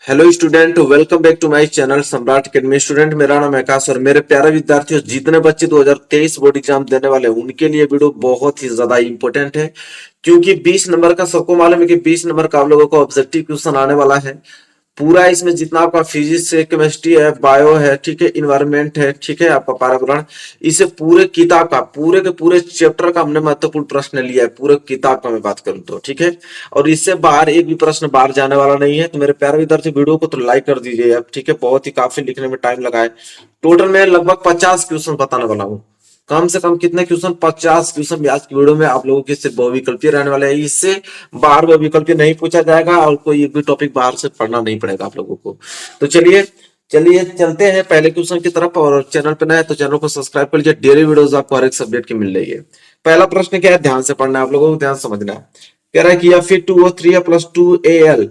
Hello student, welcome back to my channel Samrat academy. Student, मेरा नाम है आकाश और मेरे प्यारे विद्यार्थियों, जितने बच्चे 2023 बोर्ड एग्जाम देने वाले हैं उनके लिए वीडियो बहुत ही ज्यादा इंपॉर्टेंट है, क्योंकि 20 नंबर का सबको मालूम है कि 20 नंबर का आप लोगों को ऑब्जेक्टिव क्वेश्चन आने वाला है। पूरा इसमें जितना आपका फिजिक्स है, केमिस्ट्री है, बायो है, ठीक है, इन्वायरमेंट है, ठीक है, आपका पर्यावरण, इसे पूरे किताब का, पूरे के पूरे चैप्टर का हमने महत्वपूर्ण प्रश्न लिया है। पूरे किताब का मैं बात करूं तो ठीक है, और इससे बाहर एक भी प्रश्न बाहर जाने वाला नहीं है। तो मेरे प्यारे विद्यार्थी, वीडियो को तो लाइक कर दीजिए आप, ठीक है। बहुत ही काफी लिखने में टाइम लगा है। टोटल में लगभग 50 क्वेश्चन बताने वाला हूँ। कम से कम कितने क्वेश्चन? 50 क्वेश्चन आज की वीडियो में आप लोगों के सिर्फ बहुविकल्पीय रहने वाले हैं। इससे बाहर बहुविकल्पीय नहीं पूछा जाएगा और कोई एक भी टॉपिक बाहर से पढ़ना नहीं पड़ेगा आप लोगों को। तो चलिए चलिए चलते हैं पहले क्वेश्चन की तरफ। और चैनल पे नए हैं तो चैनल को सब्सक्राइब कर लीजिए। डेली वीडियोस आपको हर एक सब्जेक्ट की मिल रही है। पहला प्रश्न क्या है, ध्यान से पढ़ना है आप लोगों को, ध्यान समझना है। कह रहा है कि Fe2O3 plus 2Al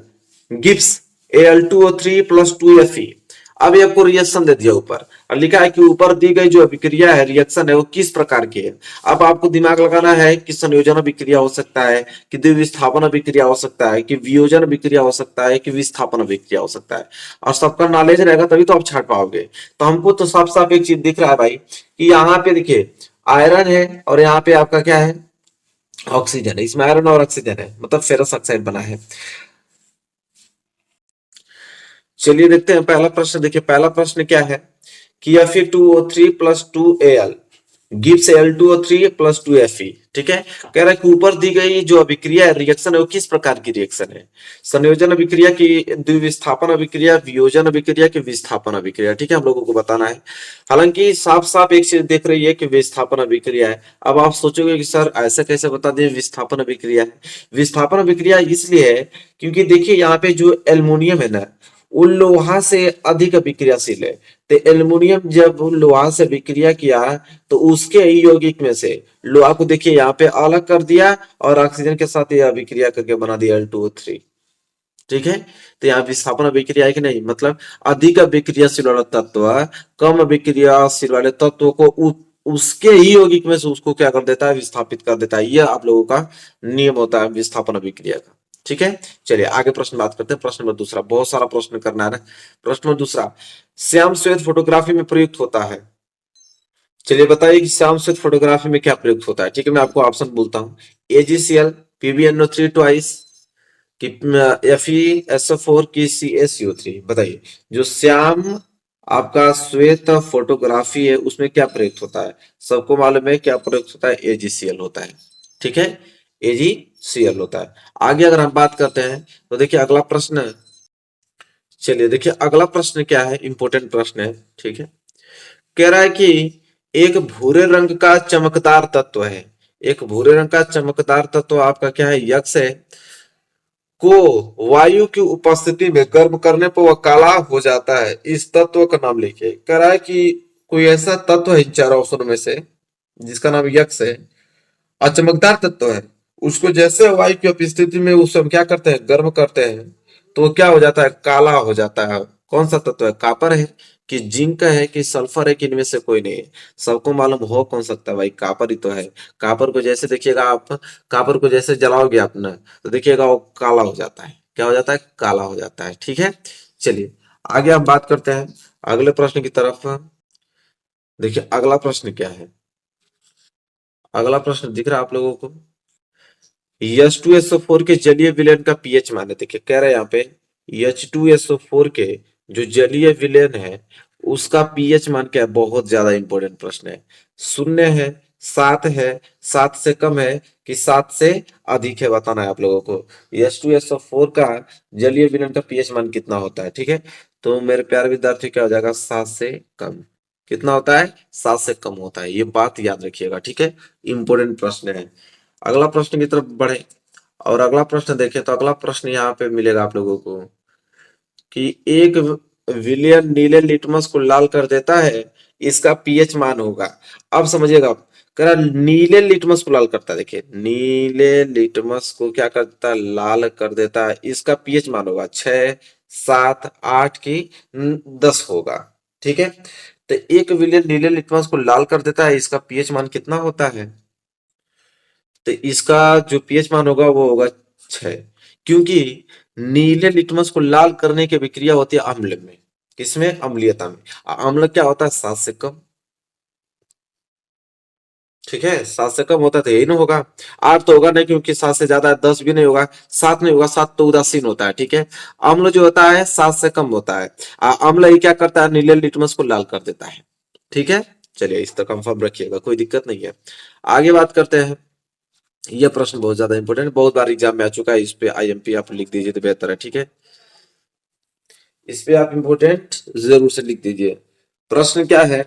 gives Al2O3 plus 2Fe। अब ये आपको रिएक्शन दे दिया ऊपर और लिखा है कि ऊपर दी गई जो अभिक्रिया है, रिएक्शन है, वो किस प्रकार की है। अब आपको दिमाग लगाना है कि संयोजन अभिक्रिया हो सकता है, कि द्विविस्थापन अभिक्रिया हो सकता है, कि वियोजन अभिक्रिया हो सकता है, कि विस्थापन अभिक्रिया हो सकता है। और सबका नॉलेज रहेगा तभी तो आप छाट पाओगे। तो हमको तो साफ साफ एक चीज दिख रहा है भाई, कि यहाँ पे देखिए आयरन है और यहाँ पे आपका क्या है, ऑक्सीजन है। इसमें आयरन और ऑक्सीजन है, मतलब फेरस ऑक्साइड बना है। चलिए देखते हैं पहला प्रश्न। देखिए पहला प्रश्न क्या है कि Fe2O3 plus 2Al gives Al2O3 plus 2Fe। ठीक है, कह रहा है कि ऊपर दी गई जो अभिक्रिया है, रिएक्शन है, वो किस प्रकार की रिएक्शन है। संयोजन अभिक्रिया की, द्विविस्थापन अभिक्रिया, वियोजन अभिक्रिया की विस्थापन अभिक्रिया। ठीक है, हम लोगों को बताना है। हालांकि साफ साफ एक चीज देख रही है कि विस्थापन अभिक्रिया है। अब आप सोचोगे कि सर ऐसा कैसे बता दिए विस्थापन अभिक्रिया है। विस्थापन अभिक्रिया इसलिए है क्योंकि देखिए यहाँ पे जो एल्युमिनियम है ना, वो लोहा से अधिक अभिक्रियाशील है। तो एल्युमिनियम जब लोहा से विक्रिया किया तो उसके यौगिक में से लोहा को देखिए यहाँ पे अलग कर दिया और ऑक्सीजन के साथ यह अभिक्रिया करके बना दिया Al2O3। ठीक है, तो यहाँ विस्थापन अभिक्रिया है कि नहीं, मतलब अधिक अभिक्रियाशील वाला तत्व कम अभिक्रियाशील वाले तत्व को उसके ही यौगिक में से उसको क्या कर देता है, विस्थापित कर देता है। यह आप लोगों का नियम होता है विस्थापन अभिक्रिया का। ठीक है, चलिए आगे प्रश्न बात करते हैं। प्रश्न नंबर दूसरा, बहुत सारा प्रश्न करना है ना। प्रश्न नंबर दूसरा, श्याम श्वेत फोटोग्राफी में प्रयुक्त होता है। चलिए बताइए कि श्याम श्वेत फोटोग्राफी में क्या प्रयुक्त होता है। ठीक है, मैं आपको ऑप्शन बोलता हूँ। AgCl, PbNO3 ट्वाइस, कि FeSO4 की CaCO3। बताइए, जो श्याम आपका श्वेत फोटोग्राफी है उसमें क्या प्रयुक्त होता है। सबको मालूम है क्या प्रयुक्त होता है, AgCl होता है। ठीक है, AgCl होता है। आगे अगर हम बात करते हैं तो देखिए अगला प्रश्न। चलिए देखिए अगला प्रश्न क्या है, इंपॉर्टेंट प्रश्न है। ठीक है, कह रहा है कि एक भूरे रंग का चमकदार तत्व है। एक भूरे रंग का चमकदार तत्व आपका क्या है, यक्स है, को वायु की उपस्थिति में गर्म करने पर वह काला हो जाता है। इस तत्व का नाम लिखिए। कह रहा है कि कोई ऐसा तत्व है इन चार ऑप्शनों में से जिसका नाम यक्स है और चमकदार तत्व है। उसको जैसे वायु की उपस्थिति में उसे हम क्या करते हैं, गर्म करते हैं, तो वो क्या हो जाता है, काला हो जाता है। कौन सा तत्व है, कापर है कि जिंक है कि सल्फर है, कि इनमें से कोई नहीं है। सबको मालूम हो कौन सकता है भाई, कापर ही तो है। कापर को जैसे देखिएगा आप, कापर को जैसे जलाओगे आप ना, तो देखिएगा वो काला हो जाता है। क्या हो जाता है, काला हो जाता है। ठीक है, चलिए आगे हम बात करते हैं अगले प्रश्न की तरफ। देखिए अगला प्रश्न क्या है, अगला प्रश्न दिख रहा है आप लोगों को। H2SO4 के जलीय विलयन का पीएच मान है। देखिए कह रहे हैं यहाँ पे H2SO4 के जो जलीय विलयन है उसका पीएच मान क्या है। बहुत ज्यादा इंपॉर्टेंट प्रश्न है। शून्य है, 7 है, 7 से कम है, कि 7 से अधिक है, बताना है आप लोगों को। H2SO4 का जलीय विलयन का पीएच मान कितना होता है। ठीक है, तो मेरे प्यारे विद्यार्थी क्या हो जाएगा, 7 से कम। कितना होता है, 7 से कम होता है। ये बात याद रखिएगा। ठीक है, इंपॉर्टेंट प्रश्न है। अगला प्रश्न की तरफ बढ़े और अगला प्रश्न देखें तो अगला प्रश्न यहाँ पे मिलेगा आप लोगों को कि एक विलियन नीले लिटमस को लाल कर देता है, इसका पीएच मान होगा। अब समझिएगा आप, करा नीले लिटमस को लाल करता है। देखिए नीले लिटमस को क्या करता है, लाल कर देता है। इसका पीएच मान होगा 6, 7, 8 की 10 होगा। ठीक है, तो एक विलियन नीले लिटमस को लाल कर देता है, इसका पीएच मान कितना होता है। तो इसका जो पीएच मान होगा वो होगा 6, क्योंकि नीले लिटमस को लाल करने की विक्रिया होती है अम्ल में, किसमें, अम्लीयता में। अम्ल क्या होता है, 7 से कम, ठीक है, 7 से कम होता है तो यही ना होगा। 8 तो होगा नहीं, क्योंकि 7 से ज्यादा है, 10 भी नहीं होगा, 7 नहीं होगा, 7 तो उदासीन होता है, ठीक है। अम्ल जो होता है 7 से कम होता है। अम्ल ही क्या करता है, नीले लिटमस को लाल कर देता है, ठीक है। चलिए इस तक कंफर्म रखिएगा, कोई दिक्कत नहीं है। आगे बात करते हैं। यह प्रश्न बहुत ज्यादा इंपॉर्टेंट है, बहुत बार एग्जाम में आ चुका है, इस पे आईएमपी आप लिख दीजिए तो बेहतर है, ठीक है। इस पे आप इंपोर्टेंट जरूर से लिख दीजिए। प्रश्न क्या है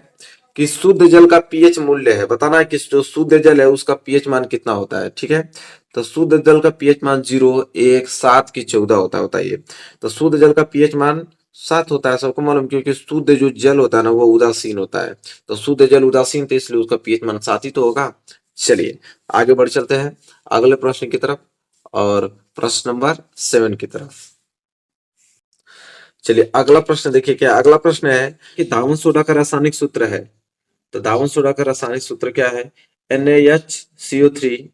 कि शुद्ध जल का पीएच मूल्य है, बताना है कि जो शुद्ध जल है उसका पीएच मान कितना होता है, ठीक है। तो शुद्ध जल का पीएच मान 0, 1, 7 की 14 होता है, बताइए। तो शुद्ध जल का पीएच मान 7 होता है, सबको मालूम, क्योंकि शुद्ध जो जल होता है ना वो उदासीन होता है। तो शुद्ध जल उदासीन, तो इसलिए उसका पीएच मान 7 ही तो होगा। चलिए आगे बढ़ चलते हैं अगले प्रश्न की तरफ, और प्रश्न नंबर 7 की तरफ। चलिए अगला प्रश्न देखिए, क्या अगला प्रश्न है कि दावन सोडा का रासायनिक सूत्र है। तो दावन सोडा का रासायनिक सूत्र क्या है, NaHCO3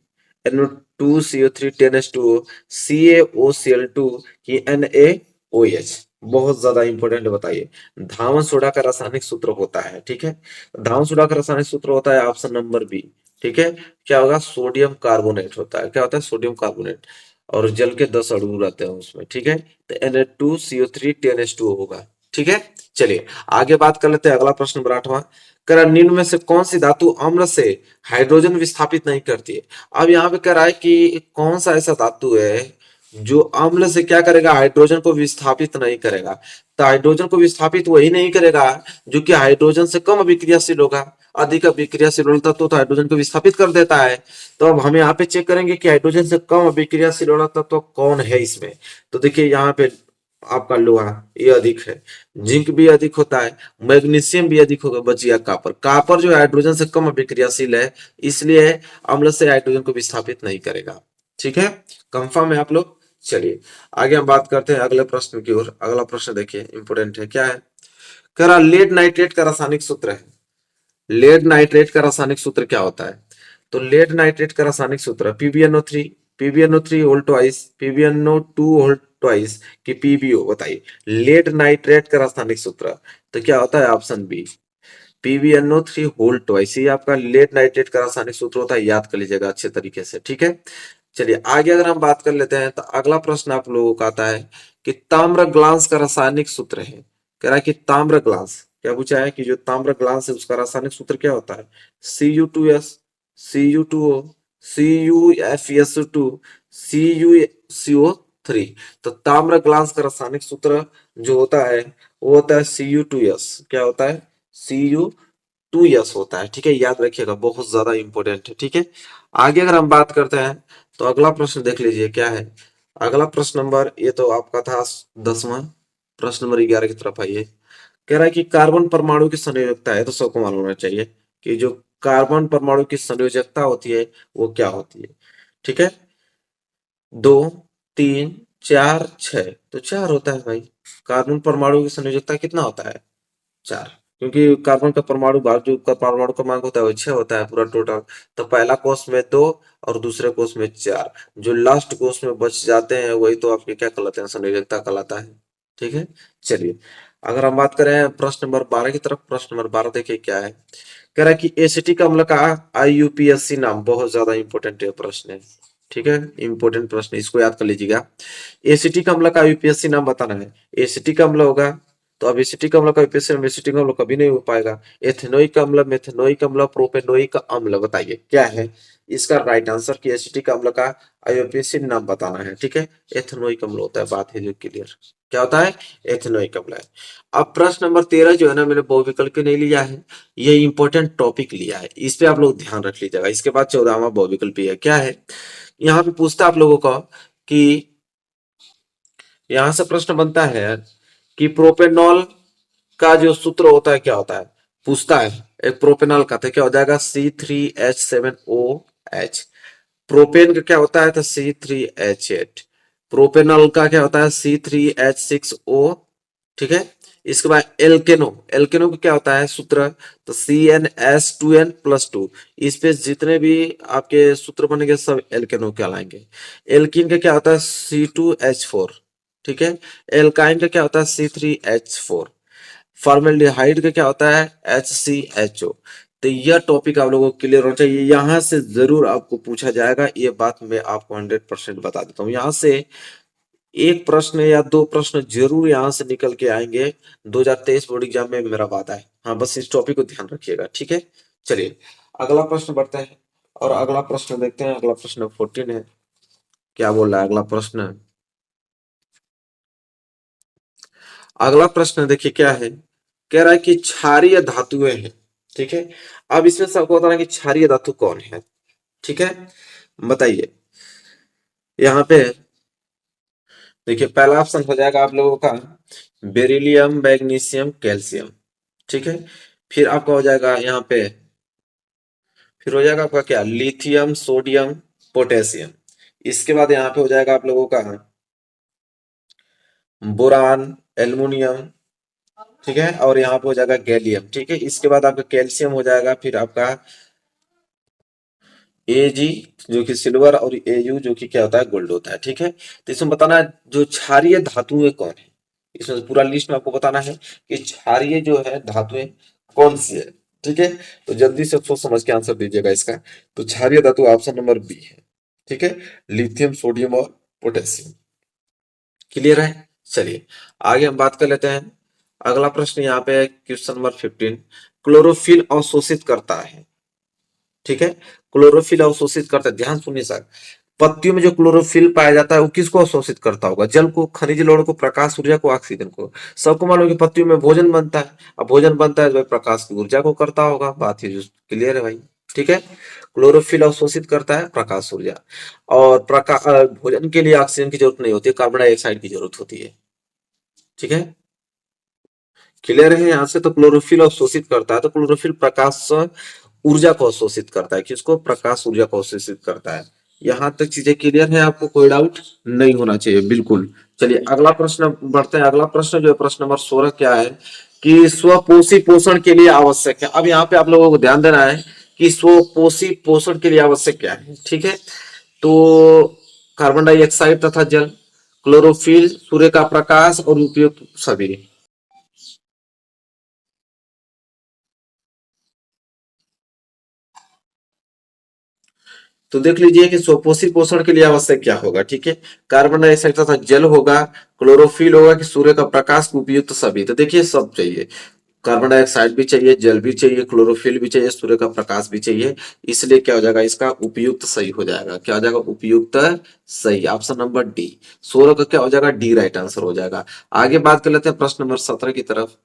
NO2CO3 10H2O CaOCl2 की NaOH। बहुत ज्यादा इंपॉर्टेंट, बताइए। धावन सोडा का रासायनिक सूत्र होता है, ठीक है। धावन सोडा का रासायनिक सूत्र होता है ऑप्शन नंबर बी, ठीक है। क्या होगा, सोडियम कार्बोनेट होता है, क्या होता है, सोडियम कार्बोनेट। और जल के 10 अणु रहते हैं उसमें, ठीक है। तो Na2CO3 10H2O होगा, ठीक है। चलिए आगे बात कर लेते हैं, अगला प्रश्न नंबर 8वां। कह निम्न में से कौन सी धातु अम्ल से हाइड्रोजन विस्थापित नहीं करती है। अब यहाँ पे कह रहा है कि कौन सा ऐसा धातु है जो अम्ल से क्या करेगा, हाइड्रोजन को विस्थापित नहीं करेगा। तो हाइड्रोजन को विस्थापित वही नहीं करेगा जो कि हाइड्रोजन से कम अभिक्रियाशील होगा। अधिक अभिक्रियाशील वाला तत्व तो हाइड्रोजन को विस्थापित कर देता है। तो अब हम यहाँ पे चेक करेंगे कि हाइड्रोजन से कम अभिक्रियाशील वाला तत्व कौन है इसमें। तो देखिए यहाँ पे आपका लोहा ये अधिक है, जिंक भी अधिक होता है, मैग्नीशियम भी अधिक होगा, बच गया कापर। कापर जो हाइड्रोजन से कम अभिक्रियाशील है, इसलिए अम्ल से हाइड्रोजन को विस्थापित नहीं करेगा, ठीक है। कंफर्म है आप लोग। चलिए आगे हम बात करते हैं अगले प्रश्न की ओर। अगला प्रश्न देखिए इंपोर्टेंट है, क्या है, कह रहा लेड नाइट्रेट का रासायनिक सूत्र है। लेड नाइट्रेट का रासायनिक सूत्र क्या होता है। तो लेड नाइट्रेट का रासायनिक सूत्र PbNO3, PbNO3 whole twice, PbNO2 whole twice कि PbO, बताइए। लेड नाइट्रेट का रासायनिक सूत्र तो क्या होता है, option B, PbNO3 whole twice. ये आपका लेड नाइट्रेट का रासायनिक सूत्र होता है, याद कर लीजिएगा अच्छे तरीके से, ठीक है। चलिए आगे अगर हम बात कर लेते हैं, तो अगला प्रश्न आप लोगों का आता है कि ताम्र ग्लास का रासायनिक सूत्र है। कह रहा है कि ताम्र ग्लास, क्या पूछा है कि जो ताम्र ग्लास है उसका रासायनिक सूत्र क्या होता है, Cu2S, Cu2O, CuFeS2, CuCO3। तो ताम्र ग्लास का रासायनिक सूत्र जो होता है वो होता है Cu2S, क्या होता है, Cu2S होता है, ठीक है, याद रखिएगा, बहुत ज्यादा इंपॉर्टेंट है, ठीक है। आगे अगर हम बात करते हैं तो अगला प्रश्न देख लीजिए, क्या है अगला प्रश्न नंबर, ये तो आपका था 10वां। प्रश्न नंबर 11 की तरफ आइए। कह रहा है कि कार्बन परमाणु की संयोजकता है, तो सबको मालूम होना चाहिए कि जो कार्बन परमाणु की संयोजकता होती है वो क्या होती है, ठीक है। 2, 3, 4, 6, तो 4 होता है भाई। कार्बन परमाणु की संयोजकता कितना होता है, 4, क्योंकि कार्बन का परमाणु भाग जो का परमाणु क्रमांक होता है वो 6 होता है पूरा टोटल। तो पहला कोष में 2 और दूसरे कोष में 4, जो लास्ट कोष में बच जाते हैं वही तो आपके क्या कहलाते हैं, संयोजकता कहलाता है, ठीक है। चलिए अगर हम बात करें प्रश्न नंबर 12 की तरफ। प्रश्न नंबर 12 देखिए क्या है, कह रहा है कि एसिटिक अम्ल का IUPAC नाम, बहुत ज्यादा इंपॉर्टेंट प्रश्न है, ठीक है, इंपॉर्टेंट प्रश्न, इसको याद कर लीजिएगा। एसिटिक अम्ल का IUPAC नाम बताना है। एसिटिक अम्ल होगा तो अब एसिटिक अम्ल का IUPAC नाम, एसिटिक अम्ल कभी नहीं हो पाएगा। एथेनोइक अम्ल, मेथेनोइक अम्ल, प्रोपेनोइक अम्ल, बताइए क्या है इसका राइट आंसर, कि एसिटिक अम्ल का IUPAC नाम बताना है, ठीक है। एथेनोइक अम्ल होता है, बात है जो क्लियर, क्या होता है, एथेनोइक अम्ल है। अब प्रश्न नंबर 13 जो है ना, मैंने बहुविकल्प नहीं लिया है, ये इंपॉर्टेंट टॉपिक लिया है, इस पे आप लोग ध्यान रख लीजिएगा। इसके बाद 14वां बहुविकल्पी है, क्या है, यहाँ पे पूछता है आप लोगों का कि यहां से प्रश्न बनता है कि प्रोपेनॉल का जो सूत्र होता है क्या होता है, पूछता है। एक प्रोपेनॉल का था, क्या हो जाएगा, C3H7OH। प्रोपेन का क्या होता है, तो C3H8। प्रोपेनॉल का क्या होता है, C3H6O, ठीक है। इसके बाद एल्केनो, एल्केनो का क्या होता है सूत्र, तो CnH2n+2। इस पे जितने भी आपके सूत्र बनेंगे सब एल्केनो कहलाएंगे। एल्कीन का क्या होता है, C2H4, ठीक है। एल्काइन का क्या होता है C3H4। फॉर्मेल्डिहाइड का क्या होता है HCHO। तो यह टॉपिक आप लोगों को क्लियर होना चाहिए, यहां से जरूर आपको पूछा जाएगा, ये बात मैं आपको 100% बता देता हूँ। यहाँ से एक प्रश्न या दो प्रश्न जरूर यहाँ से निकल के आएंगे 2023 बोर्ड एग्जाम में, मेरा वादा है। हाँ, बस इस टॉपिक को ध्यान रखिएगा, ठीक है। चलिए अगला प्रश्न बढ़ते हैं और अगला प्रश्न देखते हैं। अगला प्रश्न 14 है। क्या बोल रहा है अगला प्रश्न? अगला प्रश्न देखिए क्या है, कह रहा है कि क्षारीय धातुएं हैं, ठीक है। अब इसमें से आपको बताना कि क्षारीय धातु कौन है, ठीक है, बताइए। यहाँ पे देखिए पहला ऑप्शन हो जाएगा आप लोगों का बेरिलियम, मैग्नीशियम, कैल्शियम, ठीक है। फिर आपका हो जाएगा यहाँ पे, फिर हो जाएगा आपका क्या, लिथियम, सोडियम, पोटेशियम। इसके बाद यहाँ पे हो जाएगा आप लोगों का बोरान, एल्युमिनियम, ठीक है। और यहाँ पे हो जाएगा गैलियम, ठीक है। इसके बाद आपका कैल्शियम हो जाएगा, फिर आपका Ag जो कि सिल्वर, और Au जो कि क्या होता है, गोल्ड होता है, ठीक है। तो इसमें बताना है जो क्षारीय धातुएं कौन है, इसमें पूरा लिस्ट में आपको बताना है कि क्षारीय जो है धातुएं कौन सी है, ठीक है। तो जल्दी से सोच समझ के आंसर दीजिएगा इसका। तो क्षारीय धातु ऑप्शन नंबर बी है, ठीक है, लिथियम, सोडियम और पोटेशियम। क्लियर है। चलिए आगे हम बात कर लेते हैं। अगला प्रश्न यहाँ पे क्वेश्चन नंबर 15, क्लोरोफिल अवशोषित करता है, ठीक है। क्लोरोफिल अवशोषित करता है, ध्यान सुनिए सर। पत्तियों में जो क्लोरोफिल पाया जाता है वो किसको अवशोषित करता होगा? जल को, खनिज लवण को, प्रकाश ऊर्जा को, ऑक्सीजन को। सबको मालूम है कि पत्तियों में भोजन बनता है, अब भोजन बनता है तो भाई प्रकाश की ऊर्जा को करता होगा, बात ये क्लियर है भाई, ठीक है। क्लोरोफिल अवशोषित करता है प्रकाश ऊर्जा, और भोजन के लिए ऑक्सीजन की जरूरत नहीं होती है, कार्बन डाइऑक्साइड की जरूरत होती है, ठीक है। क्लियर है यहाँ से। तो क्लोरोफिल अवशोषित करता है, तो क्लोरोफिल प्रकाश ऊर्जा को अवशोषित करता है, किसको? प्रकाश ऊर्जा को अवशोषित करता है। यहां तक चीजें क्लियर है, आपको कोई डाउट नहीं होना चाहिए, बिल्कुल। चलिए अगला प्रश्न बढ़ते हैं। अगला प्रश्न जो है प्रश्न नंबर 16 क्या है कि स्वपोषी पोषण के लिए आवश्यक है। अब यहाँ पे आप लोगों को ध्यान देना है कि स्वपोषी पोषण के लिए आवश्यक क्या है, ठीक है। तो कार्बन डाइऑक्साइड तथा जल, क्लोरोफिल, सूर्य का प्रकाश और उपयुक्त सभी। तो देख लीजिए कि स्वपोषी पोषण के लिए आवश्यक क्या होगा, ठीक है। कार्बन डाइऑक्साइड तथा जल होगा, क्लोरोफिल होगा कि सूर्य का प्रकाश, उपयुक्त सभी। तो देखिए सब चाहिए, कार्बन डाइऑक्साइड भी चाहिए, जल भी चाहिए, क्लोरोफिल भी चाहिए, सूर्य का प्रकाश भी चाहिए। इसलिए क्या हो जाएगा इसका, उपयुक्त सही हो जाएगा। क्या हो जाएगा? उपयुक्त सही, ऑप्शन नंबर डी। 16 का क्या हो जाएगा? डी राइट आंसर हो जाएगा। आगे बात कर लेते हैं प्रश्न नंबर 17 की तरफ।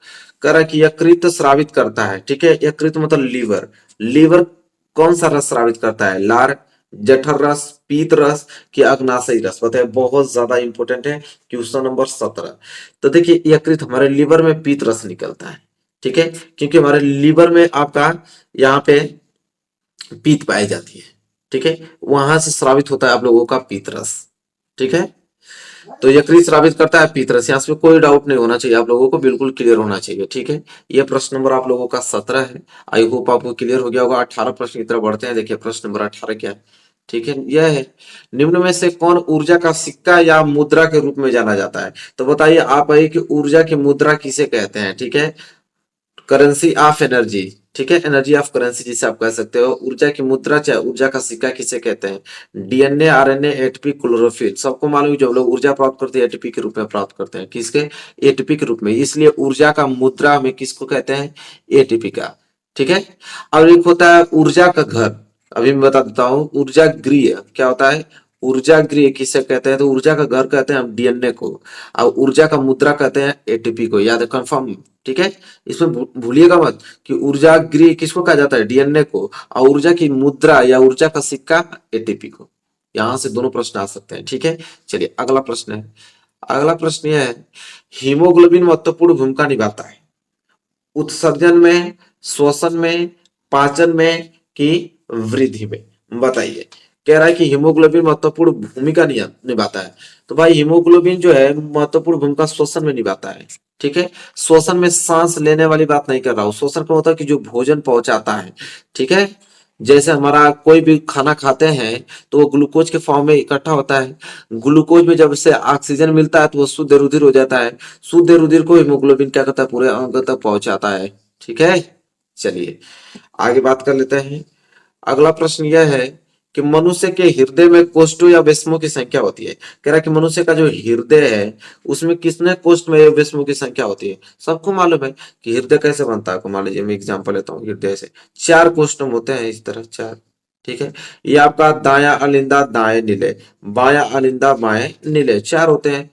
कह रहा है कि यकृत स्रावित करता है, ठीक है। यकृत मतलब लीवर। लीवर कौन सा रस स्रावित करता है? लार, जठर रस, पीत रस कि अग्नाशयी रस? बताइए, बहुत ज्यादा इंपॉर्टेंट है, क्वेश्चन नंबर 17। तो देखिए यकृत, हमारे लीवर में पीत रस निकलता है, ठीक है, क्योंकि हमारे लीवर में आपका यहाँ पे पीत पाई जाती है, ठीक है, वहां से स्रावित होता है आप लोगों का पीत रस, ठीक है। तो यकृत स्रावित करता है पीत रस, यहाँ पे कोई डाउट नहीं होना चाहिए, आप लोगों को बिल्कुल क्लियर होना चाहिए, ठीक है। ये प्रश्न नंबर आप लोगों का 17 है। आई होप आपको क्लियर हो गया होगा। 18 प्रश्न की तरफ बढ़ते हैं। देखिए प्रश्न नंबर 18 क्या है, ठीक है। यह है, निम्न में से कौन ऊर्जा का सिक्का या मुद्रा के रूप में जाना जाता है? तो बताइए आप कि ऊर्जा की मुद्रा किसे कहते हैं, ठीक है। करेंसी ऑफ एनर्जी, ठीक है, एनर्जी ऑफ करेंसी जिसे आप कह सकते हो। ऊर्जा की मुद्रा चाहे ऊर्जा का सिक्का किसे कहते हैं? DNA, RNA, ATP, chlorophyll. सबको मालूम है जो लोग ऊर्जा प्राप्त करते हैं एटीपी के रूप में प्राप्त करते हैं, किसके? एटीपी के रूप में। इसलिए ऊर्जा का मुद्रा में किसको कहते हैं? एटीपी का, ठीक है। और एक होता है ऊर्जा का घर, अभी मैं बता देता हूँ। ऊर्जा गृह क्या होता है? ऊर्जा गृह किसे कहते हैं? तो ऊर्जा का घर कहते हैं हम डीएनए को, और ऊर्जा का मुद्रा कहते हैं एटीपी को। याद है, कंफर्म, ठीक है। इसमें भूलिएगा मत कि ऊर्जा गृह किसको कहा जाता है? डीएनए को, और ऊर्जा की मुद्रा या ऊर्जा का सिक्का एटीपी को। यहां से दोनों प्रश्न आ सकते हैं, ठीक है। चलिए अगला प्रश्न है। अगला प्रश्न यह है, हीमोग्लोबिन महत्वपूर्ण भूमिका निभाता है उत्सर्जन में, श्वसन में, पाचन में कि वृद्धि में? बताइए। कह रहा है कि हीमोग्लोबिन महत्वपूर्ण भूमिका निभाता है। तो भाई हीमोग्लोबिन जो है महत्वपूर्ण भूमिका श्वसन में निभाता है, ठीक है। श्वसन में सांस लेने वाली बात नहीं कर रहा हूं, श्वसन का होता है कि जो भोजन पहुंचाता है, ठीक है। जैसे हमारा कोई भी खाना खाते हैं तो वो ग्लूकोज के फॉर्म में इकट्ठा होता है। ग्लूकोज में जब से ऑक्सीजन मिलता है तो वो शुद्ध रुधिर हो जाता है। शुद्ध रुधिर को हीमोग्लोबिन क्या करता है, पूरे अंग तक पहुंचाता है। ठीक है, चलिए आगे बात कर लेते हैं। अगला प्रश्न यह है कि मनुष्य के हृदय में कोष्ठों या वैष्णों की संख्या होती है। कह रहा है कि मनुष्य का जो हृदय है उसमें कितने कोष्ठ में वैष्णों की संख्या होती है। सबको मालूम है कि हृदय कैसे बनता है। मान लीजिए मैं एग्जांपल लेता हूँ, हृदय से 4 कोष्ठ होते हैं, इस तरह 4। ठीक है, ये आपका दाया अलिंदा दाएं नीले, बाया अलिंदा बाएं नीले, 4 होते हैं।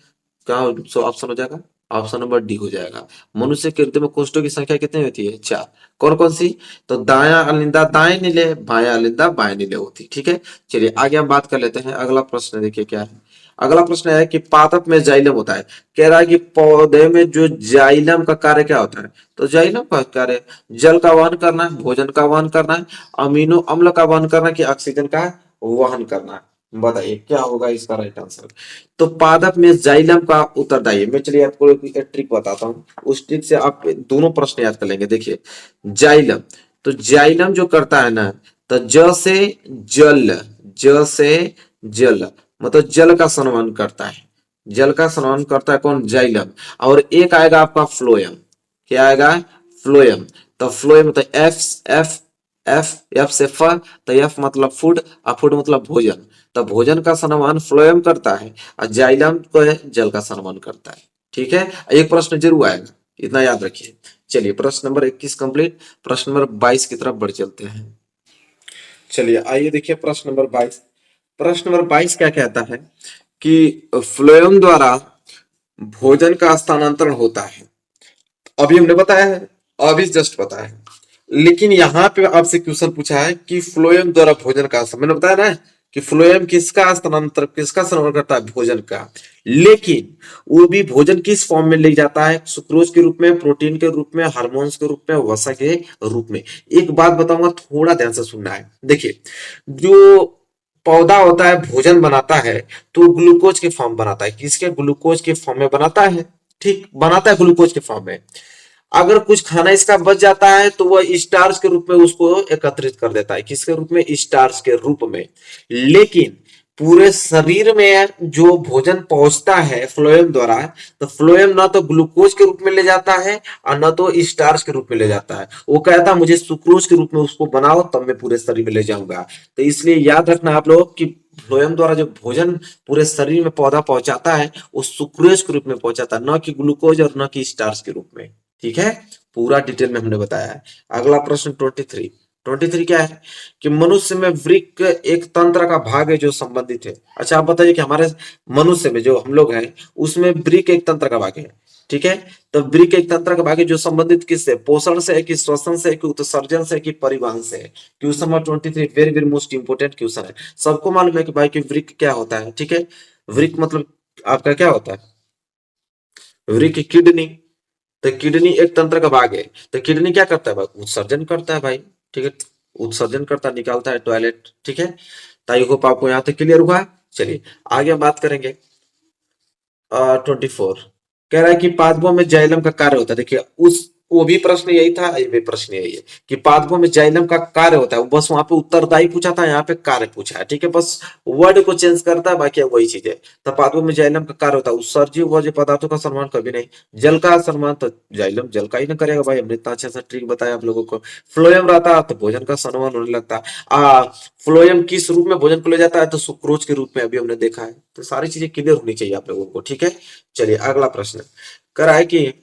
क्या ऑप्शन हो जाएगा? ऑप्शन नंबर डी हो जाएगा। मनुष्य के हृदय में कोष्ठों की संख्या कितनी होती है? 4। कौन कौन सी? तो दाया अलिंदा दाएं नीले, बाया अलिंदा बाएं नीले होती। ठीक है, चलिए आगे हम बात कर लेते हैं। अगला प्रश्न देखिए क्या है। अगला प्रश्न है कि पादप में जाइलम होता है। कह रहा है कि पौधे में जो जाइलम का कार्य क्या होता है? तो जाइलम का कार्य जल का वहन करना है, भोजन का वहन करना है, अमीनो अम्ल का वहन करना है, कि ऑक्सीजन का वहन करना है। बताइए क्या होगा इसका राइट आंसर। तो पादप में जाइलम का उत्तरदायी है। मैं चलिए आपको एक ट्रिक बताता हूँ, उस ट्रिक से आप दोनों प्रश्न याद कर लेंगे। देखिए जाइलम, तो जाइलम जो करता है ना, तो ज से जल, ज से जल मतलब जल का संवहन करता है। जल का संवहन करता है कौन? जाइलम। और एक आएगा आपका फ्लोएम। क्या आएगा? फ्लोएम। तो फ्लोएम मतलब एफ, एफ एफ एफ से फ, तो एफ मतलब फूड, और फूड मतलब भोजन। तो भोजन का संवहन फ्लोएम करता है और जाइलम को है जल का संवहन करता है। ठीक है, एक प्रश्न जरूर आएगा, इतना याद रखिए। चलिए प्रश्न नंबर 21 कंप्लीट। प्रश्न नंबर 22 की तरफ बढ़ चलते हैं। चलिए आइए देखिए प्रश्न नंबर 22। प्रश्न नंबर 22 क्या कहता है कि फ्लोएम द्वारा भोजन का स्थानांतरण होता है। अभी हमने बताया है, अभी जस्ट बताया है, लेकिन यहाँ पे आपसे क्वेश्चन पूछा है कि फ्लोएम द्वारा भोजन का, मैंने बताया ना कि फ्लोएम किसका स्थानांतर, किसका संवहन करता है? भोजन का। लेकिन वो भी भोजन किस फॉर्म में ले जाता है? सुक्रोज के रूप में, प्रोटीन के रूप में, हार्मोन्स के रूप में, वसा के रूप में। एक बात बताऊंगा, थोड़ा ध्यान से सुनना है। देखिए जो पौधा होता है भोजन बनाता है तो ग्लूकोज के फॉर्म बनाता है। किसके? ग्लूकोज के फॉर्म में बनाता है। ठीक, बनाता है ग्लूकोज के फॉर्म में। अगर कुछ खाना इसका बच जाता है तो वह स्टार्च के रूप में उसको एकत्रित कर देता है। किसके रूप में? स्टार्च के रूप में। लेकिन पूरे शरीर में जो भोजन पहुंचता है फ्लोएम द्वारा, तो फ्लोएम ना तो ग्लूकोज के रूप में ले जाता है और ना तो स्टार्च के रूप में ले जाता है। वो कहता है मुझे सुक्रोज के रूप में उसको बनाओ, तब मैं पूरे शरीर में ले जाऊंगा। तो इसलिए याद रखना आप लोग कि फ्लोएम द्वारा जो भोजन पूरे शरीर में पौधा पहुंचाता है वो सुक्रोज के रूप में पहुंचाता है, न कि ग्लूकोज और न कि स्टार्च के रूप में। ठीक है, पूरा डिटेल में हमने बताया है। अगला प्रश्न 23। 23 क्या है कि मनुष्य में वृक्क एक तंत्र का भाग है जो संबंधित है। अच्छा आप बताइए कि हमारे मनुष्य में जो हम लोग हैं उसमें वृक्क एक तंत्र का भाग है। ठीक है, तो वृक्क एक तंत्र का भाग है जो संबंधित किससे? पोषण से, कि श्वसन से, कि उत्सर्जन से, कि परिवहन से। Question number 23 very very most important question है। सबको मालूम है कि भाई कि वृक्क क्या होता है। ठीक है, वृक्क मतलब आपका क्या होता है? वृक्क किडनी। तो किडनी एक तंत्र का भाग है। तो किडनी क्या करता है भाई? उत्सर्जन करता है भाई। ठीक है, उत्सर्जन करता है, निकालता है टॉयलेट। ठीक है, तो आई होप आपको यहां तक क्लियर हुआ है। चलिए आगे हम बात करेंगे। 24 कह रहा है कि पादपों में जाइलम का कार्य होता है। देखिए उस वो भी प्रश्न यही था, ये भी प्रश्न यही है कि पादपों में जाइलम का कार्य होता है। बस वहां पे उत्तरदायी पूछा था, यहाँ पे कार्य पूछा है। ठीक है, बस वर्ड को चेंज करता है, बाकी वही चीज है। तो पादपों में जाइलम का कार्य होता है उत्सर्जित वर्ज्य पदार्थों का सम्मान, कभी नहीं। जल का सम्मान तो जाइलम जल का ही ना करेगा भाई, हमने इतना अच्छा सा ट्रिक बताया आप लोगों को। फ्लोएम रहता तो भोजन का सम्मान होने लगता। फ्लोएम किस रूप में भोजन को ले जाता है? तो सुक्रोज के रूप में, अभी हमने देखा है। तो सारी चीजें क्लियर होनी चाहिए आप लोगों को। ठीक है, चलिए अगला प्रश्न कर रहा है कि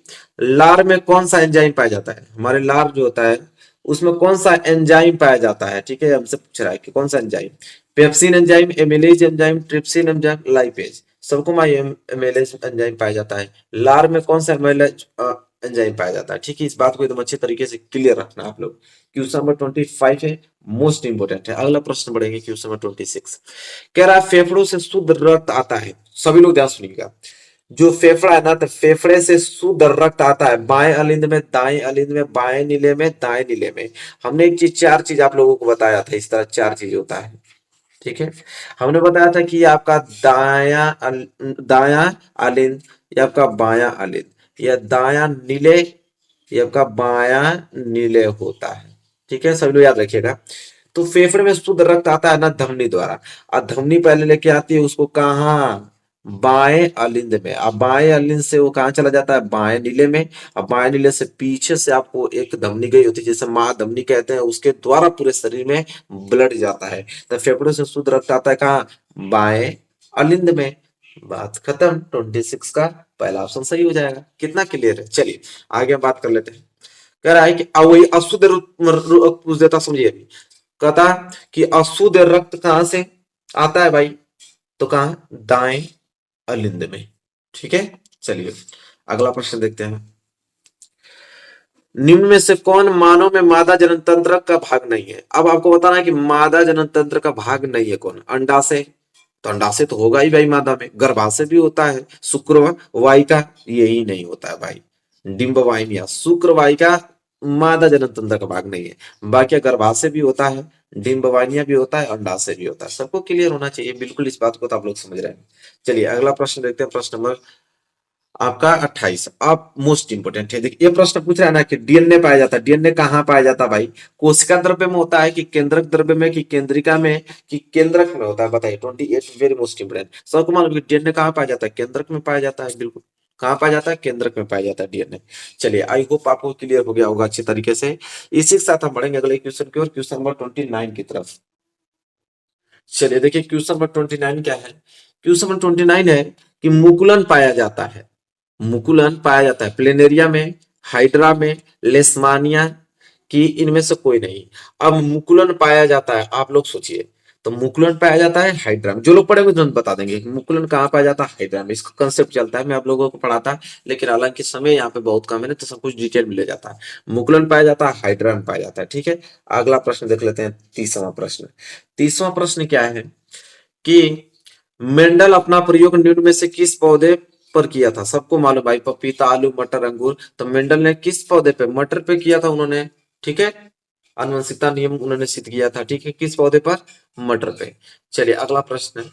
लार में कौन सा एंजाइम पाया जाता है? हमारे लार जो होता है उसमें कौन सा एंजाइम पाया जाता है? ठीक है, हमसे पूछ रहा है कि कौन सा enzyme. Pepsin enzyme, amylase enzyme, trypsin enzyme, lipase. सबको मालूम है एमिलेज एंजाइम पाया जाता है। लार में कौन सा एमिलेज एंजाइम पाया जाता है? ठीक है, इस बात को एकदम अच्छे तरीके से क्लियर रखना आप लोग। क्वेश्चन नंबर 25 है, मोस्ट इंपोर्टेंट है। अगला प्रश्न बढ़ेंगे क्वेश्चन नंबर 26। कह रहा है फेफड़ों से शुद्ध रक्त आता है। सभी लोग ध्यान सुनिएगा। जो फेफड़ा है ना, तो फेफड़े से शुद्ध रक्त आता है बाएं अलिंद में, दाएं अलिंद में, बाएं नीले में, दाएं नीले में। हमने एक चीज, 4 चीज आप लोगों को बताया था, इस तरह 4 चीज होता है। ठीक है, हमने बताया था कि ये आपका दाया अलिंद, ये आपका बाया अलिंद, या दाया नीले, ये आपका बाया नीले होता है। ठीक है, सभी लोग याद रखिएगा। तो फेफड़े में शुद्ध रक्त आता है ना धमनी द्वारा, और धमनी पहले लेके आती है उसको कहाँ, बाएं अलिंद में। अब बाएं अलिंद से वो कहाँ चला जाता है, बाएं नीले में। अब बाएं नीले से पीछे से आपको एक धमनी गई होती है जिसे महाधमनी कहते हैं, उसके द्वारा पूरे शरीर में ब्लड जाता है। तो फेफड़ों से शुद्ध रक्त आता है कहाँ, बाएं अलिंद में। बात खत्म। 26 का पहला ऑप्शन सही हो जाएगा। कितना क्लियर है। चलिए आगे हम बात कर लेते हैं। कह रहा है कि वही अशुद्ध पूछ देता, समझिए अभी। कहता कि अशुद्ध रक्त कहां से आता है भाई, तो कहा दाएं अलिंद में। ठीक है, चलिए अगला प्रश्न देखते हैं। निम्न में से कौन मानव में मादा जनन तंत्र का भाग नहीं है। अब आपको बताना है कि मादा जनन तंत्र का भाग नहीं है कौन, अंडाशय, तो अंडाशय तो होगा ही भाई मादा में। गर्भाशय भी होता है, शुक्रवाहिका यही नहीं होता है भाई। डिंबवाहिनिया शुक्रवाहिका मादा जनन तंत्र का भाग नहीं है। बाकी गर्भाशय भी होता है, डिंबवाहिनिया भी होता है, अंडाशय भी होता है। सबको क्लियर होना चाहिए बिल्कुल, इस बात को तो आप लोग समझ रहे हैं। चलिए अगला प्रश्न देखते हैं। प्रश्न नंबर आपका 28। अब मोस्ट इंपोर्टेंट है, देखिए ये प्रश्न पूछ रहा है ना कि डीएनए पाया जाता है। डीएनए कहाँ पाया जाता है भाई, कोशिका द्रव्य में होता है कि केंद्रक द्रव्य में कि केंद्रिका में कि केंद्रक में होता है, बताइए। 28 वेरी मोस्ट इंपोर्टेंट। सबको मालूम है डीएनए कहाँ पाया जाता है, केंद्रक में पाया जाता है। बिल्कुल कहाँ पाया जाता है, केंद्रक में पाया जाता है डीएनए। चलिए आई होप आपको क्लियर हो गया होगा अच्छी तरीके से। इसी के साथ हम बढ़ेंगे अगले क्वेश्चन की ओर, क्वेश्चन नंबर 29 की तरफ। चलिए देखिए क्वेश्चन नंबर 29 क्या है। क्वेश्चन नंबर 29 है कि मुकुलन पाया जाता है, मुकुलन पाया जाता है प्लेनेरिया में, हाइड्रा में, लेशमानिया की इनमें से कोई नहीं। अब मुकुलन पाया जाता है, आप लोग सोचिए। तो मुकुलन पाया जाता है हाइड्रा में। जो लोग पढ़े हुए तुरंत बता देंगे कि मुकुलन कहाँ पाया जाता है, हाइड्रा में। इसका कंसेप्ट चलता है, मैं आप लोगों को पढ़ाता, लेकिन हालांकि समय यहाँ पे बहुत कम है ना, तो सब कुछ डिटेल में ले जाता है। मुकुलन पाया जाता है हाइड्रा में पाया जाता है। ठीक है, अगला प्रश्न देख लेते हैं। 30वां प्रश्न। 30वां प्रश्न क्या है कि मेंडल अपना प्रयोग निम्न में से किस पौधे पर किया था। सबको मालूम भाई, पपीता, आलू, मटर, अंगूर। तो मेंडल ने किस पौधे पे, मटर पे किया था उन्होंने। ठीक है, आनुवंशिकता नियम उन्होंने सिद्ध किया था। ठीक है, किस पौधे पर, मटर पे। चलिए अगला प्रश्न।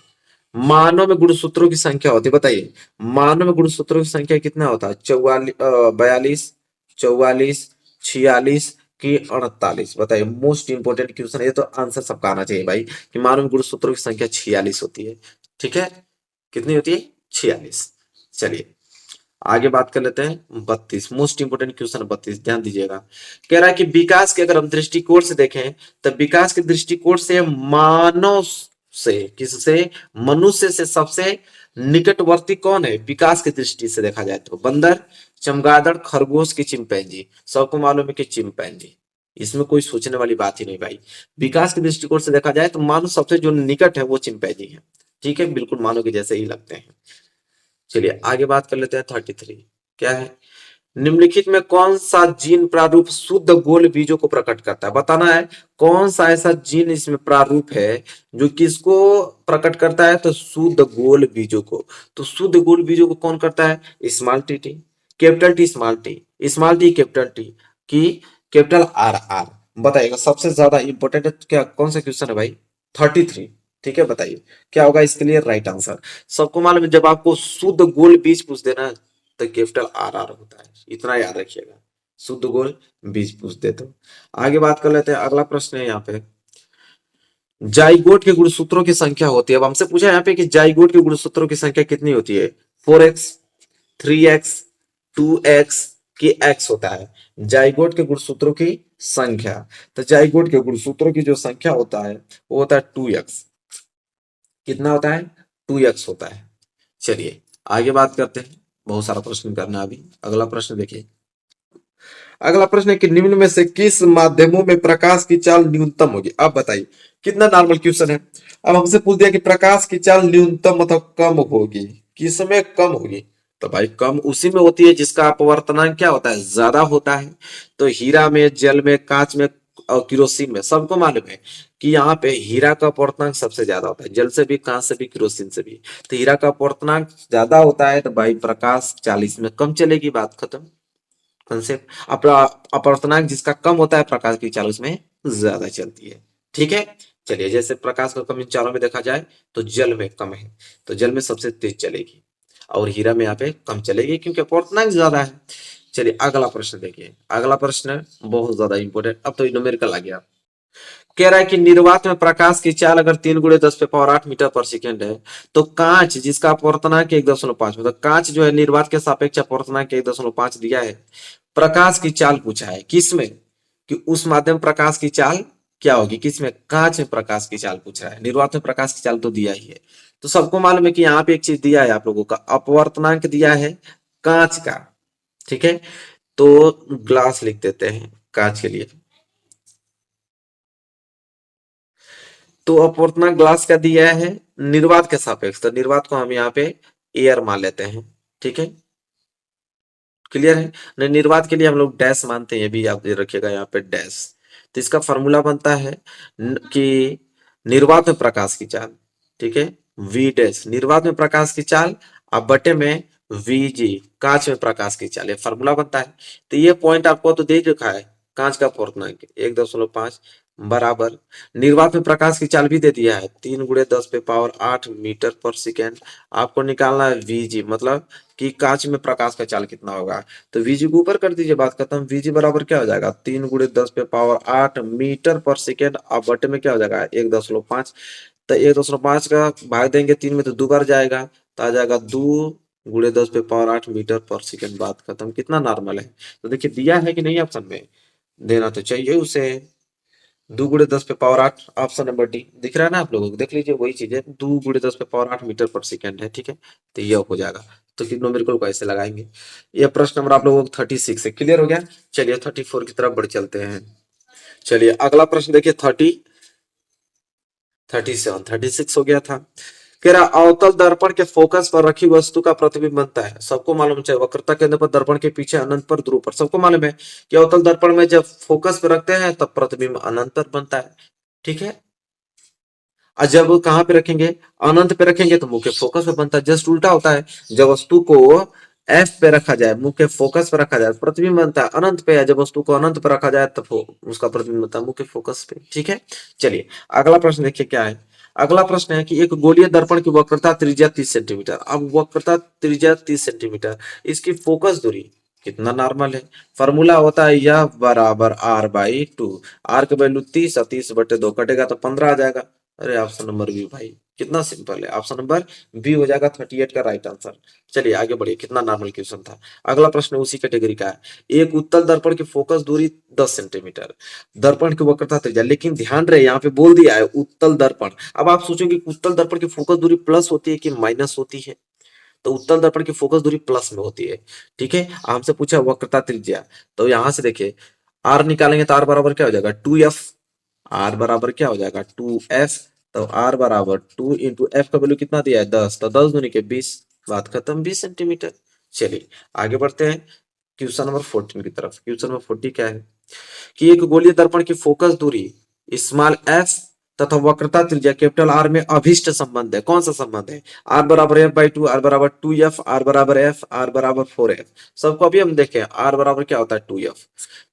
मानव में गुणसूत्रों की संख्या होती है, बताइए। मानव में गुणसूत्रों की संख्या कितना होता है, 42, 44, 46 की 48। बताइए, मोस्ट इंपोर्टेंट क्वेश्चन। ये तो आंसर सबका आना चाहिए भाई कि मानव में गुणसूत्रों की संख्या 46 होती है। ठीक है, कितनी होती है, 46। चलिए आगे बात कर लेते हैं। 32 मोस्ट इंपोर्टेंट क्वेश्चन 32, ध्यान दीजिएगा। कह रहा है कि विकास के अगर हम दृष्टिकोण से देखें तो विकास के दृष्टिकोण से मानव से, किससे, मनुष्य से सबसे निकटवर्ती कौन है विकास की दृष्टि से देखा जाए तो, बंदर, चमगादड़, खरगोश की चिंपैंजी। सबको मालूम है कि चिंपैंजी, इसमें कोई सोचने वाली बात ही नहीं भाई। विकास के दृष्टिकोण से देखा जाए तो मानव सबसे जो निकट है वो चिंपैंजी है। ठीक है, बिल्कुल मानव के जैसे ही लगते हैं। चलिए आगे बात कर लेते हैं। 33 क्या है, निम्नलिखित में कौन सा जीन प्रारूप शुद्ध गोल बीजों को प्रकट करता है। बताना है कौन सा ऐसा जीन इसमें प्रारूप है जो किसको प्रकट करता है, तो शुद्ध गोल बीजों को। तो शुद्ध गोल बीजों को कौन करता है, small T T, capital T small T, small T capital T की कैपिटल आर आर। बताइएगा सबसे ज्यादा इंपॉर्टेंट क्या, कौन सा क्वेश्चन है भाई, 33। ठीक है, बताइए क्या होगा इसके लिए राइट आंसर। सबको मालूम है जब आपको शुद्ध गोल बीज पूछ देना तो कैपिटल आर आर होता है, इतना याद रखिएगा। शुद्ध गोल बीज पूछ दे तो। आगे बात कर लेते हैं। अगला प्रश्न है यहाँ पे, जाइगोट के गुणसूत्रों की संख्या होती है। अब हमसे पूछा यहाँ पे कि जाइगोट के गुणसूत्रों की संख्या कितनी होती है, 4x, 3x, 2x की x होता है जाइगोट के गुणसूत्रों की संख्या। तो जाइगोट के गुणसूत्रों की जो संख्या होता है वो होता है 2x। कितना होता है, 2x होता है। चलिए आगे बात करते हैं, बहुत सारा प्रश्न करना है अभी। अगला प्रश्न देखिए। अगला प्रश्न है कि निम्न में से किस माध्यमों में प्रकाश की चाल न्यूनतम होगी। अब बताइए, कितना नॉर्मल क्वेश्चन है। अब हमसे पूछ दिया कि प्रकाश की चाल न्यूनतम मतलब कम होगी, किसमें कम होगी। तो भाई कम उसी में होती है जिसका अपवर्तनांक क्या होता है, ज्यादा होता है। तो हीरा में, जल में, कांच में और किरोसिन में। सबको मालूम है कि यहाँ पे हीरा का अपवर्तनांक सबसे ज्यादा होता है, जल से भी, कांच से भी, किरोसिन से भी। तो हीरा का अपवर्तनांक ज्यादा होता है, तो भाई प्रकाश 40 में कम चलेगी, बात खत्म। कंसेप्ट अपवर्तनांक जिसका कम होता है प्रकाश की चाल उसमें ज्यादा चलती है। ठीक है, चलिए जैसे प्रकाश का कम इन चारों में देखा जाए तो जल में कम है, तो जल में सबसे तेज चलेगी, और हीरा में यहाँ पे कम चलेगी क्योंकि अपवर्तनांक ज्यादा है। चलिए अगला प्रश्न देखिए। अगला प्रश्न बहुत ज्यादा इंपॉर्टेंट, अब तो न्यूमेरिकल आ गया। कह रहा है कि निर्वात में प्रकाश की चाल अगर 3 × 10⁸ मीटर पर सेकेंड है, तो कांच जिसका अपवर्तनांक 1.5, मतलब कांच जो है निर्वात के सापेक्ष अपवर्तनांक 1.5 दिया है, प्रकाश की चाल पूछा है किसमें, कि उस माध्यम प्रकाश की चाल क्या होगी, किसमें, कांच में प्रकाश की चाल पूछ रहा है। निर्वात में प्रकाश की चाल तो दिया ही है। तो सबको मालूम है कि यहाँ पे एक चीज दिया है आप लोगों का, अपवर्तनांक दिया है कांच का, ठीक है। तो ग्लास लिख देते हैं कांच के लिए। तो अपवर्तनांक ग्लास का दिया है निर्वात के सापेक्ष, तो निर्वात को हम यहाँ पे एयर मान लेते हैं, ठीक है। क्लियर है। निर्वात के लिए हम लोग डैश मानते हैं, ये भी आप रखिएगा यहाँ पे डैश। तो इसका फॉर्मूला बनता है कि निर्वात में प्रकाश की चाल, ठीक है, वी डैश निर्वात में प्रकाश की चाल, अब बटे में वी जी कांच में प्रकाश की चाल, ये फॉर्मूला बनता है। तो ये पॉइंट आपको तो दे रखा है, कांच का अपवर्तनांक 1.5 बराबर निर्वात में प्रकाश की चाल भी दे दिया है 3 × 10⁸ मीटर पर सेकेंड। आपको निकालना है वीजी, मतलब कि कांच में प्रकाश का चाल कितना होगा। तो वीजी को ऊपर कर दीजिए, बात खत्म। वीजी बराबर क्या हो जाएगा 3 × 10⁸ मीटर पर सेकेंड, अब बटे में क्या हो जाएगा 1.5। तो 1.5 का भाग देंगे 3 में तो 2 बार जाएगा, तो आ जाएगा 2 × 10⁸ मीटर पर सेकेंड, बात खत्म। कितना नॉर्मल है। तो देखिए दिया है कि नहीं, ऑप्शन में देना तो चाहिए उसे। 2 × 10⁸ ऑप्शन नंबर डी दिख रहा है ना आप लोगों को, देख लीजिए वही चीज है, 2 × 10⁸ मीटर पर सेकेंड है, ठीक है। तो ये हो जाएगा। तो न्यूमेरिकल को ऐसे लगाएंगे। ये प्रश्न नंबर आप लोगों को 36 से क्लियर हो गया। चलिए 34 की तरफ बढ़ चलते हैं। चलिए अगला प्रश्न देखिए 37 36 हो गया था। कह रहा अवतल दर्पण के फोकस पर रखी वस्तु का प्रतिबिंब बनता है। सबको मालूम, चाहे वक्रता केंद्र पर, दर्पण के पीछे, अनंत पर, ध्रुव पर, सबको मालूम है कि अवतल दर्पण में जब फोकस पे रखते हैं तब प्रतिबिंब अनंत पर बनता है, ठीक है। और जब कहां पे रखेंगे, अनंत पे रखेंगे तो मुख्य फोकस पे बनता है। जस्ट उल्टा होता है, जब वस्तु को एफ पे रखा जाए, मुख्य फोकस पे रखा जाए, प्रतिबिंब बनता है अनंत पे, या जब वस्तु को अनंत पे रखा जाए तब उसका प्रतिबिंब बनता है मुख्य फोकस पे, ठीक है। चलिए अगला प्रश्न देखिए क्या है। अगला प्रश्न है कि एक गोलीय दर्पण की वक्रता त्रिज्या 30 सेंटीमीटर। अब वक्रता त्रिज्या 30 सेंटीमीटर, इसकी फोकस दूरी कितना नॉर्मल है। फॉर्मूला होता है यह बराबर r/2। आर की वैल्यू 30 और 30/2 कटेगा तो 15 आ जाएगा। अरे ऑप्शन नंबर बी भाई, कितना सिंपल है, ऑप्शन नंबर बी हो जाएगा 38 का राइट आंसर। चलिए आगे बढ़िए, कितना नॉर्मल क्वेश्चन था। अगला प्रश्न उसी कैटेगरी का है। एक उत्तल दर्पण की फोकस दूरी 10 सेंटीमीटर, दर्पण की वक्रता त्रिज्या, लेकिन ध्यान रहे यहाँ पे बोल दिया है उत्तल दर्पण। अब आप सोचोगे उत्तल दर्पण की फोकस दूरी प्लस होती है कि माइनस होती है, तो उत्तल दर्पण की फोकस दूरी प्लस में होती है, ठीक है। हमसे पूछा वक्रता त्रिज्या, तो यहां से देखिए आर निकालेंगे तो आर बराबर क्या हो जाएगा 2f। आर बराबर क्या हो जाएगा 2f। तो आर बराबर 2 इंटू एफ का वैल्यू कितना दिया है 10, तो 10 दूनी के 20, बात खत्म 20 सेंटीमीटर। चलिए आगे बढ़ते हैं क्वेश्चन नंबर 14 की तरफ। क्वेश्चन नंबर 40 क्या है कि एक गोलीय दर्पण की फोकस दूरी स्मॉल एफ तथा वक्रता त्रिज्या कैपिटल आर में अभिष्ट संबंध है। कौन सा संबंध है, आर बराबर f/2, आर बराबर 2f, आर बराबर f, आर बराबर 4f। सबको अभी हम देखें आर बराबर क्या होता है 2f,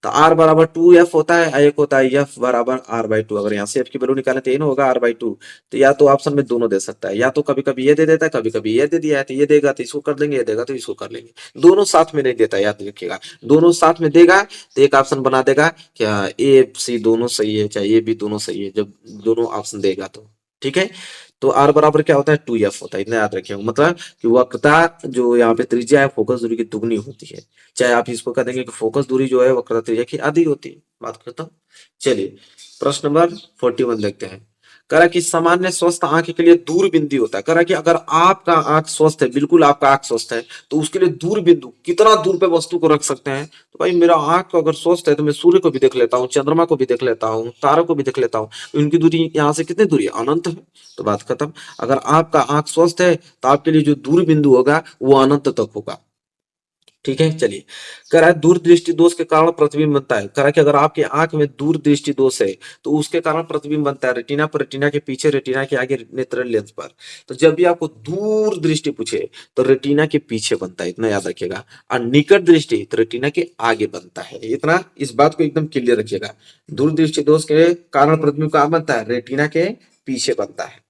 तो आर बराबर 2f होता है, एक होता है f बराबर r/2। अगर यहाँ से f की वैल्यू निकाले तो ये ना होगा r/2। तो या तो ऑप्शन में दोनों दे सकता है, या तो कभी कभी ये दे देता है, कभी कभी ये दे दिया है, तो ये देगा तो इसको कर लेंगे, ये देगा तो इसको कर लेंगे। दोनों साथ में नहीं देता, याद रखिएगा। दोनों साथ में देगा तो एक ऑप्शन बना देगा क्या ए सी दोनों सही है, चाहे ये भी दोनों सही है, जब दोनों ऑप्शन देगा तो, ठीक है। तो आर बराबर क्या होता है 2f होता है, इतना याद रखिएगा। मतलब कि वक्रता जो यहाँ पे त्रिज्या है फोकस दूरी की दुगनी होती है, चाहे आप इसको कह देंगे कि फोकस दूरी जो है वक्रता त्रिज्या की आधी होती है, बात खत्म। चलिए प्रश्न नंबर 41 देखते हैं। करा कि सामान्य स्वस्थ आंख के लिए दूर बिंदु होता है। करा कि अगर आपका आंख स्वस्थ है, बिल्कुल आपका आंख स्वस्थ है, तो उसके लिए दूर बिंदु कितना दूर पे वस्तु को रख सकते हैं। तो भाई मेरा आंख अगर स्वस्थ है तो मैं सूर्य को भी देख लेता हूँ, चंद्रमा को भी देख लेता हूँ, तारों को भी देख लेता हूँ। इनकी दूरी यहाँ से कितनी दूरी है, अनंत है, तो बात खत्म। अगर आपका आंख स्वस्थ है तो आपके लिए जो दूर बिंदु होगा वो अनंत तक होगा, ठीक है। चलिए कह रहा है दूर दृष्टि दोष के कारण प्रतिबिंब बनता है। कह रहा है कि अगर आपके आंख में दूर दृष्टि दोष है तो उसके कारण प्रतिबिंब बनता है रेटिना पर, रेटिना के पीछे, रेटिना के आगे, नेत्र लेंस पर। तो जब भी आपको दूर दृष्टि पूछे तो रेटिना के पीछे बनता है, इतना याद रखिएगा। और निकट दृष्टि तो रेटिना के आगे बनता है, इतना इस बात को एकदम क्लियर रखिएगा। दूर दृष्टि दोष के कारण प्रतिबिंब कहाँ बनता है, रेटिना के पीछे बनता है।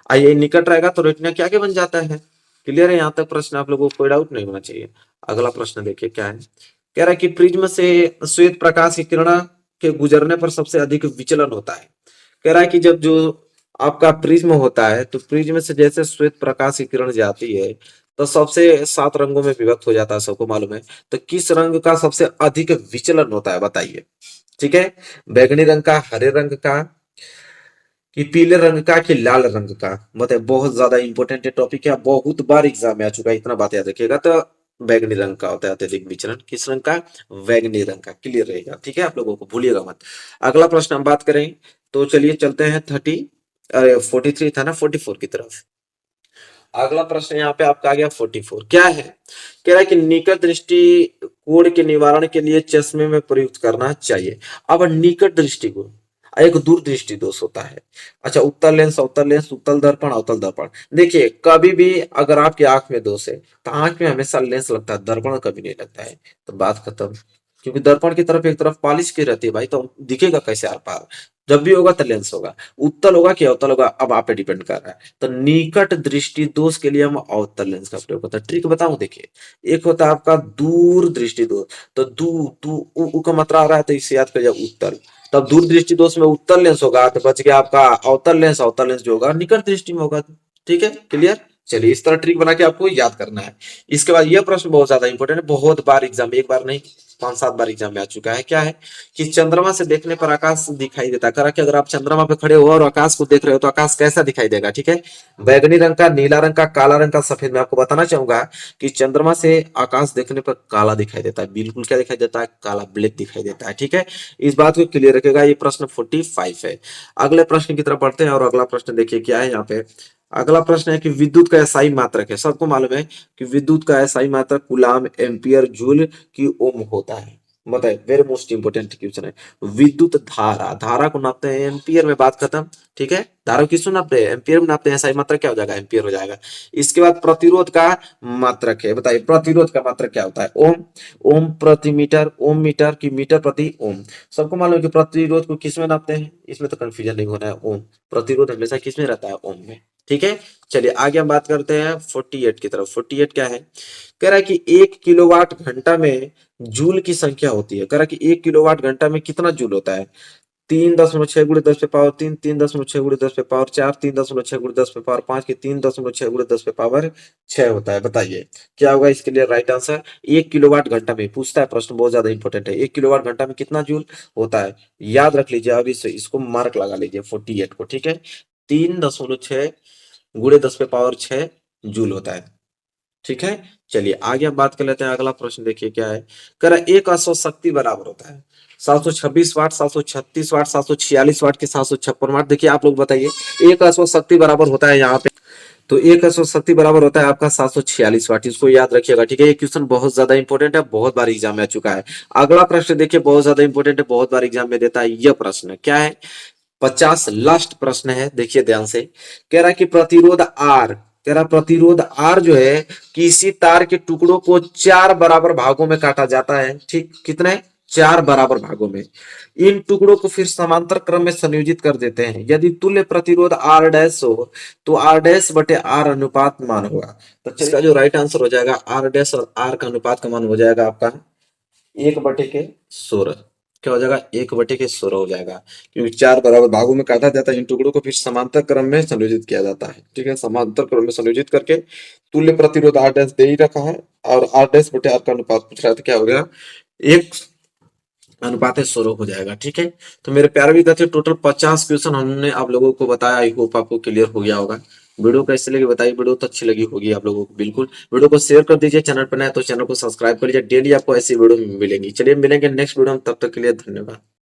आइए निकट रहेगा तो रेटिना के आगे बन जाता है। क्लियर है, यहाँ तक प्रश्न आप लोगों को कोई डाउट नहीं होना चाहिए। अगला प्रश्न देखिए क्या है। कह रहा है कि प्रिज्म से श्वेत प्रकाश की किरण के गुजरने पर सबसे अधिक विचलन होता है। कह रहा है कि जब जो आपका प्रिज्म होता है तो प्रिज्म से जैसे श्वेत प्रकाश की किरण जाती है तो सबसे 7 रंगों में विभक्त हो जाता है, सबको मालूम है। तो किस रंग का सबसे अधिक विचलन होता है बताइए। ठीक है, बैगनी रंग का, हरे रंग का, कि पीले रंग का, कि लाल रंग का। मतलब बहुत ज्यादा इंपॉर्टेंट टॉपिक है, बहुत बार एग्जाम में आ चुका है, इतना बात याद रखिएगा। तो बैगनी रंग का होता है अत्यधिक विचलन, किस रंग का? बैगनी रंग का। क्लियर रहेगा, ठीक है, आप लोगों को भूलिएगा मत। अगला प्रश्न हम बात करें तो चलिए चलते हैं 43 था ना, 44 की तरफ। अगला प्रश्न यहाँ पे आपका आ गया 44। क्या है? कह रहा है कि निकट दृष्टि कोण के निवारण के लिए चश्मे में प्रयुक्त करना चाहिए। अब निकट दृष्टि को, एक दूर दृष्टि दोष होता है। अच्छा, उत्तल लेंस, अवतल लेंस, उत्तल दर्पण, अवतल दर्पण। देखिए कभी भी अगर आपकी आंख में दोष है तो आंख में हमेशा लेंस लगता है, दर्पण कभी नहीं लगता है। तो बात खत्म। क्योंकि दर्पण की तरफ एक तरफ पॉलिश की रहती है भाई, तो दिखेगा कैसे आर पार? जब भी होगा तो लेंस होगा। उत्तल होगा कि अवतल होगा, अब आप पे डिपेंड कर रहा है। तो निकट दृष्टि दोष के लिए हम अवतल लेंस का प्रयोग करते हैं। ट्रिक बताऊं, देखिए एक होता है आपका दूर दृष्टि दोष। तो दू दू उ का मात्रा आ रहा है तो इसे याद करिए उत्तल। तब दूर दृष्टि दोष में उत्तल लेंस होगा तो बच गया आपका अवतल लेंस। अवतल लेंस जो होगा निकट दृष्टि में होगा। ठीक है, क्लियर। चलिए इस तरह ट्रिक बना के आपको याद करना है। इसके बाद यह प्रश्न बहुत ज्यादा इंपॉर्टेंट है, बहुत बार एग्जाम में, एक बार नहीं 5-7 बार एग्जाम में आ चुका है। क्या है कि चंद्रमा से देखने पर आकाश दिखाई देता है। करा कि अगर आप चंद्रमा पे खड़े हो और आकाश को देख रहे हो तो आकाश कैसा दिखाई देगा? ठीक है, बैगनी रंग का, नीला रंग का, काला रंग का, सफेद। मैं आपको बताना चाहूंगा कि चंद्रमा से आकाश देखने पर काला दिखाई देता है। बिल्कुल क्या दिखाई देता है? काला, ब्लैक दिखाई देता है। ठीक है, इस बात को क्लियर रखेगा। ये प्रश्न 45 है। अगले प्रश्न की तरफ बढ़ते हैं और अगला प्रश्न देखिए क्या है यहाँ पे। अगला प्रश्न है कि विद्युत का एसआई मात्रक है। सबको मालूम है कि विद्युत का एसआई मात्रक कूलाम, एम्पियर, जूल की ओम होता है। बताइए, वेरी मोस्ट इंपोर्टेंट क्वेश्चन है। विद्युत धारा, धारा को नापते हैं एम्पियर में, बात खत्म। ठीक है, धारा को किसको नापते हैं? एम्पियर में नापते हैं। एसआई मात्रक क्या हो जाएगा? एम्पियर हो जाएगा। इसके बाद प्रतिरोध का मात्रक है। बताइए प्रतिरोध का मात्रक क्या होता है? ओम। ओम प्रति मीटर, ओम मीटर की मीटर प्रति ओम। सबको मालूम है कि प्रतिरोध को किस में नापते हैं, इसमें तो कंफ्यूजन नहीं होना है। ओम, प्रतिरोध हमेशा किस में रहता है? ओम में। ठीक है, चलिए आगे हम बात करते हैं 48 की तरफ। 48 क्या है? कह रहा है कि 1 किलोवाट घंटा में जूल की संख्या होती है। कह रहा है कि 1 किलोवाट घंटा में कितना जूल होता है? 3.6 गुणे 10 पे पावर 3, 3.6 गुणे 10 पे पावर 4, 3.6 गुणे 10 पे पावर 5 की 3.6 गुणे 10 पे पावर 6 होता है। बताइए क्या होगा इसके लिए राइट आंसर? 1 किलोवाट घंटा में पूछता है प्रश्न, बहुत ज्यादा इंपॉर्टेंट है। 1 किलोवाट घंटा में कितना जूल होता है? याद रख लीजिए, अब इसको मार्क लगा लीजिए 48 को। ठीक है, 3.6 गुणे 10 पे पावर 6 जूल होता है। ठीक है, चलिए आगे हम बात कर लेते हैं। अगला प्रश्न देखिए क्या है। कह रहा है एक अश्व शक्ति बराबर होता है 726 वाट, 736 वाट, 746 वाट के 756 वाट। देखिए आप लोग बताइए, एक अश्व शक्ति बराबर होता है यहाँ पे, तो एक अश्व शक्ति बराबर होता है आपका 746 वाट। इसको याद रखिएगा। ठीक है, ये क्वेश्चन बहुत ज्यादा इंपॉर्टेंट है, बहुत बार एग्जाम में आ चुका है। अगला प्रश्न देखिए बहुत ज्यादा इंपॉर्टेंट है, बहुत बार एग्जाम में देता है। यह प्रश्न क्या है? 50 लास्ट प्रश्न है, देखिए ध्यान से। कह रहा है कि प्रतिरोध आर, कह रहा प्रतिरोध आर जो है किसी तार के टुकड़ों को 4 बराबर भागों में काटा जाता है। ठीक, कितने? 4 बराबर भागों में। इन टुकड़ों को फिर समांतर क्रम में संयोजित कर देते हैं। यदि तुल्य प्रतिरोध आर डैश हो तो आर डैश बटे आर अनुपात मान होगा। तो इसका जो राइट आंसर हो जाएगा, आर डैश और आर का अनुपात का मान हो जाएगा आपका 1/16। क्या हो जाएगा? 1/16 हो जाएगा, क्योंकि 4 बराबर भागों में काटा जाता है। इन टुकड़ों को फिर समांतर क्रम में संयोजित किया जाता है। ठीक है, समांतर क्रम में संयोजित करके तुल्य प्रतिरोध आर डैश दे ही रखा है और आर डैश बटे आर का अनुपात पूछ रहा है, तो क्या हो गया? 1/16 हो जाएगा। ठीक है, तो मेरे प्यारे विद्यार्थी टोटल 50 क्वेश्चन हमने आप लोगों को बताया। आई होप आपको क्लियर हो गया होगा। वीडियो कैसे लगी बताइए, वीडियो तो अच्छी लगी होगी आप लोगों को। बिल्कुल वीडियो को शेयर कर दीजिए, चैनल पर नया तो चैनल को सब्सक्राइब कर लीजिए। डेली आपको ऐसी वीडियो मिलेंगी। चलिए मिलेंगे नेक्स्ट वीडियो में, तब तक के लिए धन्यवाद।